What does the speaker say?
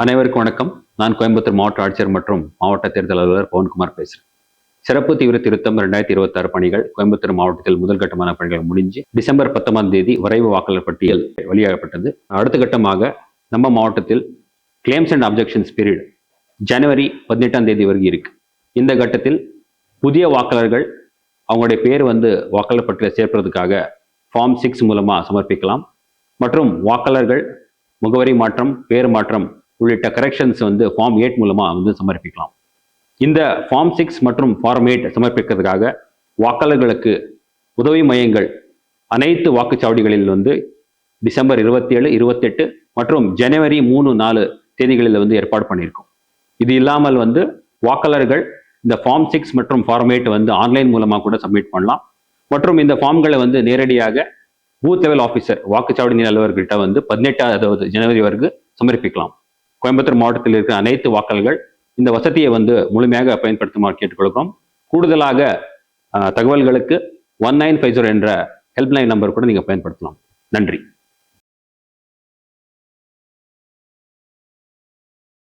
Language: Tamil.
அனைவருக்கும் வணக்கம். நான் கோயம்புத்தூர் மாவட்ட ஆட்சியர் மற்றும் மாவட்ட தேர்தல் அலுவலர் பவன்குமார் பேசுகிறேன். சிறப்பு தீவிர திருத்தம் 2026 பணிகள் கோயம்புத்தூர் மாவட்டத்தில் முதல் கட்டமான பணிகள் முடிஞ்சு டிசம்பர் 19 வரைவு வாக்காளர் பட்டியல் வெளியாகப்பட்டது. அடுத்த கட்டமாக நம்ம மாவட்டத்தில் கிளைம்ஸ் அண்ட் அப்ஜெக்ஷன்ஸ் பீரியட் ஜனவரி 18 வரைக்கும் இருக்கு. இந்த கட்டத்தில் புதிய வாக்காளர்கள் அவங்களுடைய பேர் வாக்காளர் பட்டியலை சேர்ப்பதற்காக ஃபார்ம் 6 மூலமா சமர்ப்பிக்கலாம். மற்றும் வாக்காளர்கள் முகவரி மாற்றம், பேர் மாற்றம் உள்ளிட்ட கரெக்ஷன்ஸ் ஃபார்ம் 8 மூலமா சமர்ப்பிக்கலாம். இந்த ஃபார்ம் 6 மற்றும் ஃபார்ம் 8 சமர்ப்பிக்கிறதுக்காக வாக்காளர்களுக்கு உதவி மையங்கள் அனைத்து வாக்குச்சாவடிகளில் டிசம்பர் 27, 28 மற்றும் ஜனவரி 3, 4 தேதிகளில் ஏற்பாடு பண்ணியிருக்கோம். இது இல்லாமல் வாக்காளர்கள் இந்த ஃபார்ம் 6 மற்றும் ஃபார்ம் 8 ஆன்லைன் மூலமா கூட சப்மிட் பண்ணலாம். மற்றும் இந்த ஃபார்ம்களை நேரடியாக பூத் லெவல் ஆஃபீஸர் வாக்குச்சாவடி நிலை அலுவலர்கிட்ட 18 ஜனவரி வரைக்கும் சமர்ப்பிக்கலாம். கோயம்புத்தூர் மாவட்டத்தில் இருக்கிற அனைத்து வாக்காளர்கள் இந்த வசதியை முழுமையாக பயன்படுத்துமாறு கேட்டுக்கொள்கிறோம். கூடுதலாக தகவல்களுக்கு 1950 என்ற ஹெல்ப்லைன் நம்பர் கூட நீங்க பயன்படுத்தலாம். நன்றி.